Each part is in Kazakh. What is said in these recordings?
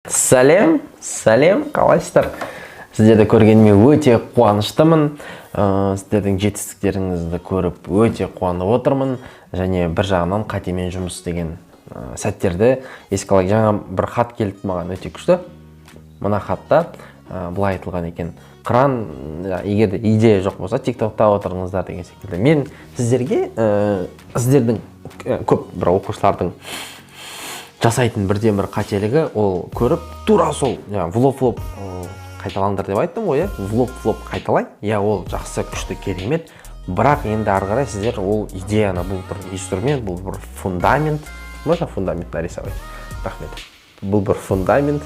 Сәлем, қалайсыздар? Сіздерді көргеніме өте қуаныштымын. Сіздердің жетістіктеріңізді көріп өте қуанып отырмын. Және бір жағынан қатемен жұмыс істеген сәттерді еске алайық. Жаңа бір хат келді маған өте күшті. Мына хатта былай айтылған екен. Қыран, егер де идея жоқ болса, TikTokта отырыңыздар деген секілді. Мен сіздерге, сіздердің көп бір оқушылардың жасайтын бірден бір қателігі, ол көріп тура сол влоп қайталаңдар деп айттым ғой, влоп қайталай. Ол жақсы, күшті, керемет. Бірақ енді ары қарай сіздер ол идеяны, бұл бір инструмент, бұл бір фундамент. Можно фундамент нарисовать? Рахмет. Бұл бір фундамент.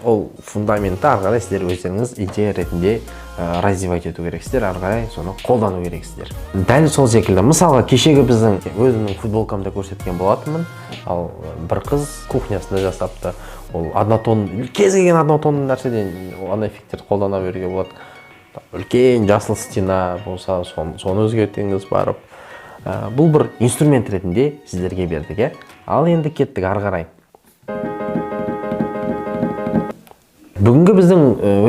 Ол фундаментті ары қарай сіздер өздеріңіз идея ретінде развивать ету керексіздер, ары қарай соны қолдану керексіздер. Дәл сол секілді, мысалға кешегі біздің өзімнің футболкамда көрсеткен болатынмын, ал бір қыз кухнясында жасапты. Ол однотон, кез келген однотонды нәрседен ана эффекттерді қолдана беруге болады. Үлкен жасыл стена болса, соны өзгертеңіз барып. Бұл бір инструмент ретінде сіздерге бердік. Ал енді кеттік ары қарай. Бүгінгі біздің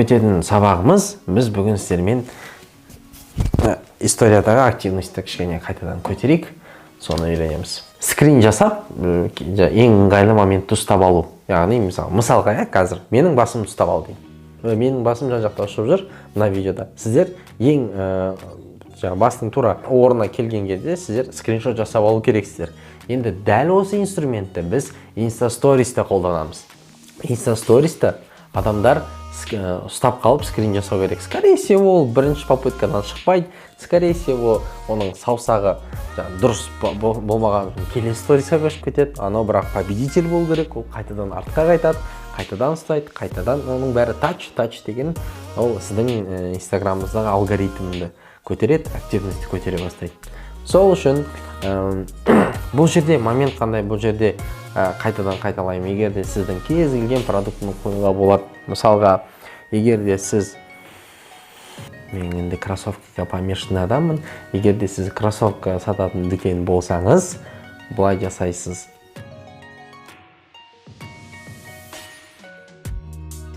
өтетін сабағымыз, біз бүгін сіздермен историядағы активностьті кішкене қайтадан көтерейік, соны үйренеміз. Скрин жасап, ең ыңғайлы моментті ұстап алу. Яғни, мысалға, қазір менің басым ұстап ал дейін. Менің басым жан-жақта ұшып жүр мына видеода. Сіздер ең бастың тура орнына келген кезде сіздер скриншот жасап алу керексіздер. Енді дәл осы инструментті біз Insta Stories'те қолданамыз. Insta Stories'те адамдар ұстап қалып скрин жасау керек. Скорее всего, ол бірінші попыткадан шықпайды. Скорее всего, оның саусағы дұрыс болмаған келесі сторисқа көшіп кетеді. Анау бірақ победитель болу керек. Ол қайтадан артқа қайтады, қайтадан ұстайды, қайтадан оның бәрі тач деген ол сіздің инстаграмыңыздағы алгоритмді көтереді, активностьті көтере бастайды. Сол үшін бұл жерде момент қандай, бұл жерде қайтадан қайталаймын. Егер де сіздің кез келген продуктыны қоюға болады. Мысалға, егер де сіз, мен енді кроссовкаға помешанный адаммын, егер де сіз кроссовка сататын дүкен болсаңыз, бұлай жасайсыз.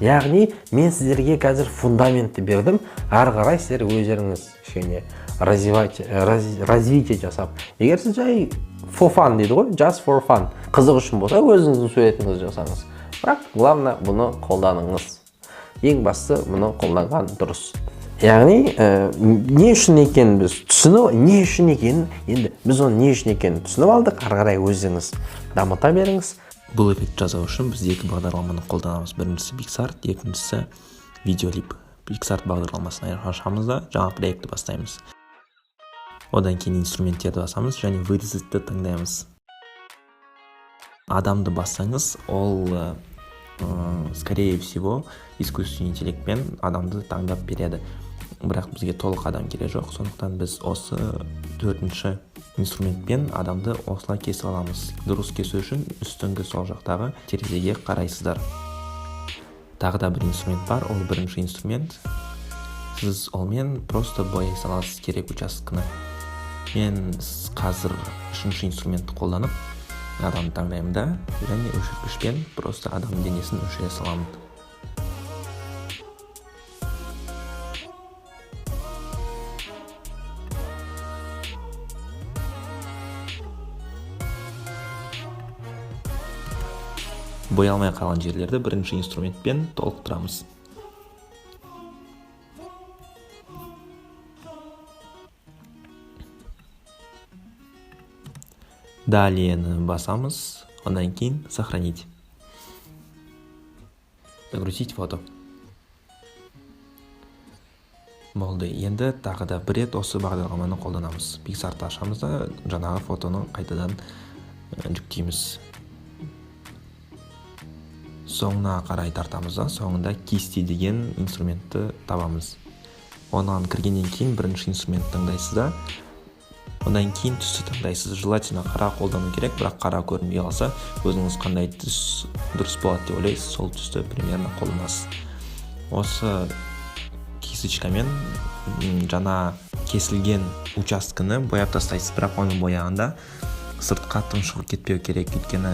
Яғни, мен сіздерге қазір фундаментті бердім, ары қарай сіздер өздеріңіз развитие жасап. Егер сіз жай for fun дейді ғой, just for fun. Қызық үшін болса, өзіңіздің суретіңізді жасаңыз. Бірақ, главное, бұны қолданыңыз. Ең басты, бұны қолданған дұрыс. Яғни, не үшін екенін біз түсініп, не үшін екенін, енді біз оны не үшін екенін түсініп алдық, ары қарай өздеріңіз дамыта беріңіз. Бұл эффект жасау үшін біз екі бағдарламаны қолданамыз. Біріншісі PicsArt, екіншісі Videolip. PicsArt бағдарламасын ашамыз да жаңа проектті бастаймыз. Одан кейін инструменттерді басамыз және вырезетті таңдаймыз. Адамды бассаңыз, ол скорее всего искусственный интеллектпен адамды таңдап береді. Бірақ бізге толық адам керек жоқ, сондықтан біз осы төртінші инструментпен адамды осылай кесіп аламыз. Дұрыс кесу үшін үстіңгі сол жақтағы терезеге қарайсыздар. Тағы да бір инструмент бар, ол бірінші инструмент. Сіз олмен просто бояй саласыз керек участканы. Мен қазір үшінші инструментті қолданып, адамды таңдаймын да, және өшіргішпен просто адам денесін өшіре саламын. Боялмай қалған жерлерді бірінші инструментпен толықтырамыз. Далее басамыз, одан кейін сохранить. Загрузить фото. Болды, енді тағы да бір рет осы бағдарламаны қолданамыз. PicsArt ашамыз да жаңағы фотоны қайтадан жүктейміз. Соңына қарай тартамыз да, соңында кисти деген инструментті табамыз. Оған кіргеннен кейін бірінші инструмент таңдайсыз да, одан кейін түсті таңдайсыз. Желательно қара қолдану керек, бірақ қара көрінбей қалса, өзіңіз қандай түс дұрыс болады деп ойлайсыз, сол түсті примерно қолданасыз. Осы кесочкамен жаңа кесілген участканы бояп тастайсыз, бірақ оны бояғанда сыртқа тұмшығы кетпеу керек, өйткені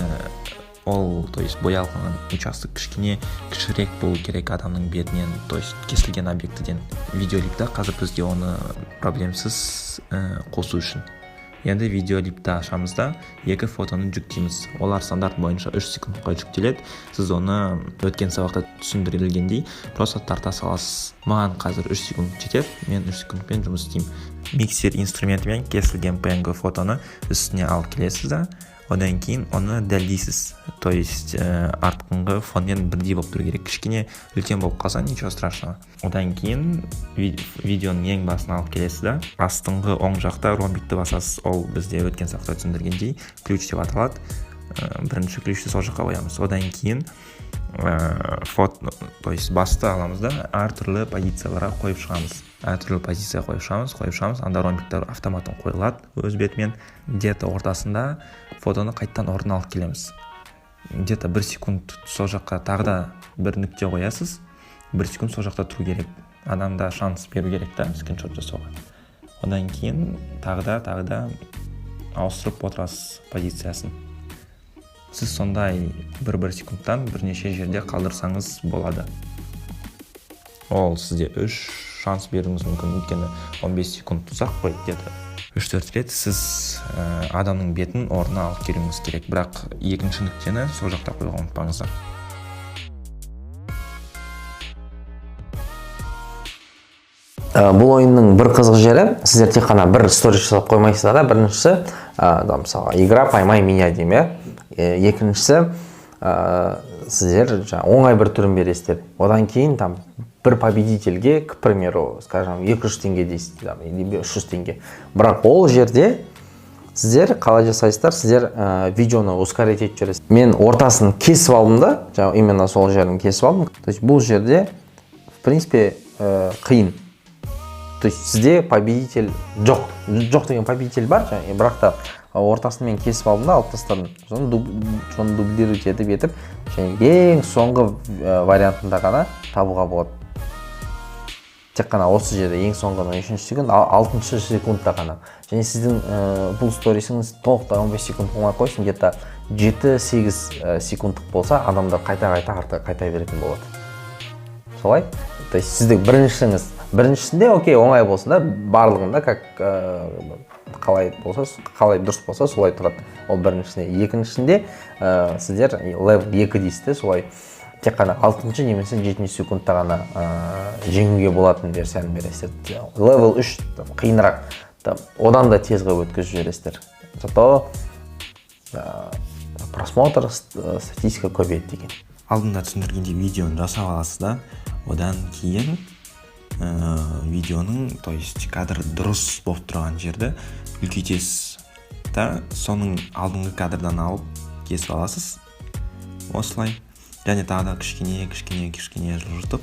ол то есть боялған участок кішкене кішірек болу керек адамның бетінен, то есть кесілген объектіден. Видеолипта қазір бізге оны проблемсіз қосу үшін. Енді видеолипті ашамыз да екі фотоны жүктейміз. Олар стандарт бойынша 3 секундқа жүктеледі. Сіз оны өткен сабақта түсіндірілгендей просто тарта саласыз. Маған қазір 3 секунд жетеді, мен 3 секундпен жұмыс істеймін. Миксер инструментімен кесілген PNG фотоны үстіне алып келесіз да, одан кейін оны дәлдейсіз. То есть артқыңғы фонмен бірдей болып тұру керек. Кішкене үлкен болып қалса, ничего страшного. Одан кейін видеоның ең басына алып келесіз да, астыңғы оң жақта ромбикті басасыз. Ол бізде өткен сабақта түсіндіргендей ключ деп аталады. Бірінші ключті сол жаққа қоямыз. Одан кейін то есть басты аламыз да, әртүрлі позицияларға қойып шығамыз. Әртүрлі позиция қойып шығамыз. Анда ромбиктер автоматтан қойылады өз бетімен. Где-то ортасында фотоны қайттан орнына алып келеміз. Где-то 1 секунд сол жаққа тағы да бір нүкте қоясыз. 1 секунд сол жақта тұру керек. Адамда шанс беру керек та скриншот жасауға. Одан кейін тағы да ауыстырып отырасыз позициясын. Сіз сондай 1 секундтан бірнеше жерде қалдырсаңыз болады. Ол сізде 3 шанс беруіңіз мүмкін, өйткені 15 секунд ұзақ қой, где-то 3-4 рет сіз адамның бетін орнына алып келуіңіз керек. Бірақ екінші нүктені сол жақта қойуға ұмытпаңыздар. Бұл ойынның бір қызық жері, сіздер тек қана бір сторис жасап қоймайсыздар да. Біріншісі, мысалы, игра «Поймай меня» деймін. Екіншісі, сіздер оңай бір түрін бересіздер. Одан кейін бір победительге, к примеру, скажем, 200 теңге дейсіздер, или 300 теңге. Бірақ ол жерде сіздер қалай жасайсыздар, сіздер видеоны ускорить етіп жүресіз. Мен ортасын кесіп алдым да, именно сол жерін кесіп алдым. То есть бұл жерде, в принципе, қиын. То есть сізде победитель жоқ деген победитель бар, бірақ та ортасын мен кесіп алдым да, алып тастадым. Соны дублировать етіп, ең соңғы вариантында ғана табуға болады. Тек қана осы жерде ең соңғы 3 секунд, 6 секундта ғана. Және сіздің бұл сторисіңіз толықтай 15 секунд болмай қойсын, где-то 7-8 секундтық болса, адамдар қайта беретін болады. Солай? То есть сіздің біріншісінде окей, оңай болсын да, барлығында қалай дұрыс болса солай тұрады. Ол біріншісінде. Екіншісінде сіздер level 2 дейсіз, солай тек қана 6 немесе 7 секундта ғана жеңуге болатын версияны бересіздер. Level 3 қиынырақ, одан да тезге өткізіп жібересіздер. Зато просмотр, статистика көбейеді деген. Алдында түсіндіргенде видеоны жасап аласыз да, одан кейін видеоның, то есть кадр дұрыс болып тұрған жерді үлкейтесіз да, соның алдыңғы кадрдан алып кесіп аласыз. Осылай. Және тағы да кішкене жылжытып,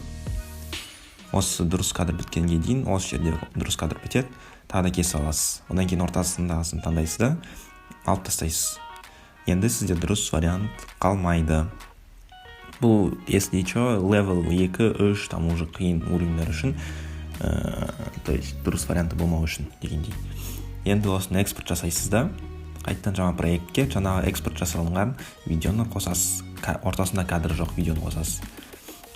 осы дұрыс кадр біткенге дейін, осы жерде дұрыс кадр бітеді, тағы да кесіп аласыз. Одан кейін ортасындағысын таңдайсыз да, алып тастайсыз. Енді сізде дұрыс вариант қалмайды. Бұл, если что, level 2-3 там уже қиын уровеньдер үшін, то есть дұрыс варианты болмау үшін дегендей. Енді осыны экспорт жасайсыз да, қайттан жаңа проектке жаңағы экспорт жасалынған видеоны қосасыз. Ортасында кадр жоқ видеоны қосасыз.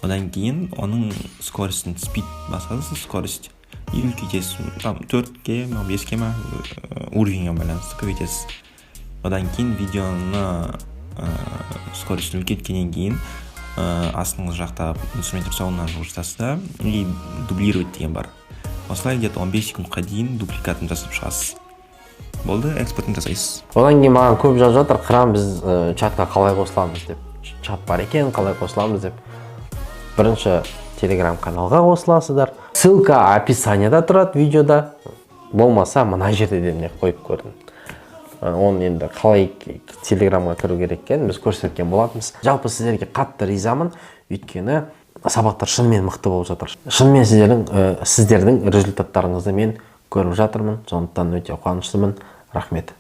Одан кейін оның скоростын speed басасыз, скорость. И үлкейтесіз. 4-ке, 5-ке ма уровеньге байланысты көбейтесіз. Одан кейін видеоны скоростын үлкейткеннен кейін астыңғы жақта инструмент жасауына жылжытасыз да, и дублировать деген бар. Осылай где-то 15 секундқа дейін дупликатын жасап шығасыз. Болды, экспортын жасайсыз. Одан кейін маған көп жазып жатыр, Қыран, біз чатқа қалай қосыламыз деп. Чат бар екен, қалай қосыламыз деп. Бірінші Telegram каналға қосыласыздар. Ссылка описанияда тұрады видеода. Болмаса мына жерде де қойып көрдім. Оны енді қалай Telegramға кіру керек екенін біз көрсеткен болатынбыз. Жалпы сіздерге қатты ризамын, өйткені сабақтар шынымен мықты болып жатыр. Шынымен сіздердің результаттарыңызды мен көріп жатырмын. Сондықтан өте қуаныштымын. Рахмет.